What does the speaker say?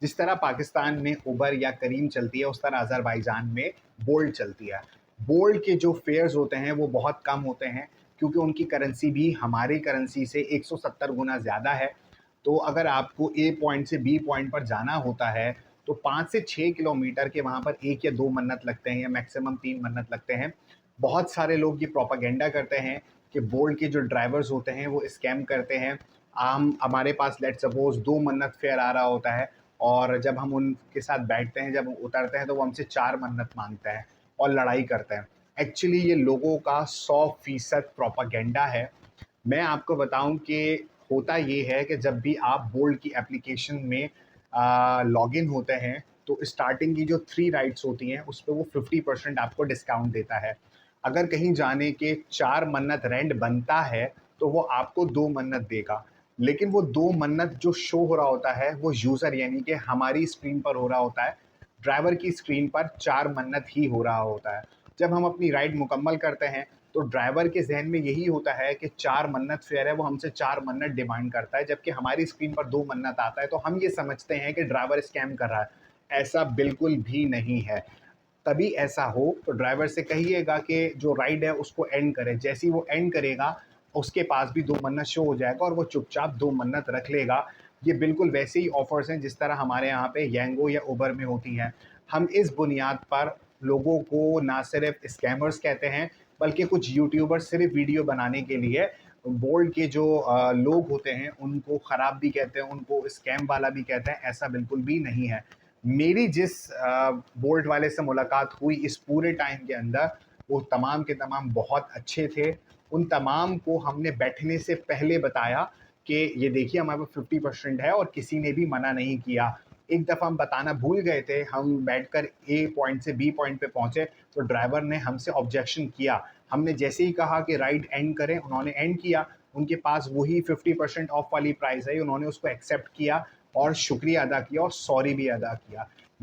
जिस तरह पाकिस्तान में उबर या करीम चलती है, उस तरह अज़रबैजान में बोल्ट चलती है। बोल्ट के जो फेयर्स होते हैं वो बहुत कम होते हैं, क्योंकि उनकी करेंसी भी हमारी करेंसी से 170 गुना ज़्यादा है। तो अगर आपको ए पॉइंट से बी पॉइंट पर जाना होता है, तो 5 से 6 किलोमीटर के वहाँ पर 1 या 2 मन्नत लगते हैं, या मैक्सिमम 3 मन्नत लगते हैं। बहुत सारे लोग ये प्रोपेगेंडा करते हैं कि बोल्ट के जो ड्राइवर्स होते हैं वो स्कैम करते हैं। हमारे पास लेट्स सपोज़ 2 मन्नत फेयर आ रहा होता है, और जब हम उनके साथ बैठते हैं, जब उतरते हैं, तो वो हमसे 4 मन्नत माँगते हैं और लड़ाई करते हैं। एक्चुअलि ये लोगों का 100% प्रोपेगेंडा है। मैं आपको बताऊं कि होता ये है कि जब भी आप बोल्ट की एप्लीकेशन में लॉगिन होते हैं, तो स्टार्टिंग की जो 3 राइड्स होती हैं उस पे वो 50% आपको डिस्काउंट देता है। अगर कहीं जाने के 4 मन्नत रेंट बनता है, तो वो आपको 2 मन्नत देगा। लेकिन वो 2 मन्नत जो शो हो रहा होता है वो यूज़र यानी कि हमारी स्क्रीन पर हो रहा होता है, ड्राइवर की स्क्रीन पर 4 मन्नत ही हो रहा होता है। जब हम अपनी राइड मुकम्मल करते हैं, तो ड्राइवर के ज़हन में यही होता है कि 4 मन्नत फेयर है, वो हमसे 4 मन्नत डिमांड करता है, जबकि हमारी स्क्रीन पर 2 मन्नत आता है, तो हम ये समझते हैं कि ड्राइवर स्कैम कर रहा है। ऐसा बिल्कुल भी नहीं है। तभी ऐसा हो तो ड्राइवर से कहिएगा कि जो राइड है उसको एंड करे। जैसे ही वो एंड करेगा, उसके पास भी 2 मन्नत शो हो जाएगा और वो चुपचाप 2 मन्नत रख लेगा। ये बिल्कुल वैसे ही ऑफ़र्स हैं जिस तरह हमारे यहाँ पे येंगो या उबर में होती हैं। हम इस बुनियाद पर लोगों को ना सिर्फ़ स्कैमर्स कहते हैं, बल्कि कुछ यूट्यूबर सिर्फ़ वीडियो बनाने के लिए बोल्ट के जो लोग होते हैं उनको ख़राब भी कहते हैं, उनको स्कैम वाला भी कहते हैं। ऐसा बिल्कुल भी नहीं है। मेरी जिस बोल्ट वाले से मुलाकात हुई इस पूरे टाइम के अंदर, वो तमाम के तमाम बहुत अच्छे थे। उन तमाम को हमने बैठने से पहले बताया कि ये देखिए हमारे पास 50% है, और किसी ने भी मना नहीं किया। एक दफ़ा हम बताना भूल गए थे, हम बैठकर ए पॉइंट से बी पॉइंट पे पहुँचे, तो ड्राइवर ने हमसे ऑब्जेक्शन किया। हमने जैसे ही कहा कि राइड एंड करें, उन्होंने एंड किया। उनके पास वही 50% ऑफ वाली प्राइस है, उन्होंने उसको एक्सेप्ट किया और शुक्रिया अदा किया और सॉरी भी अदा किया।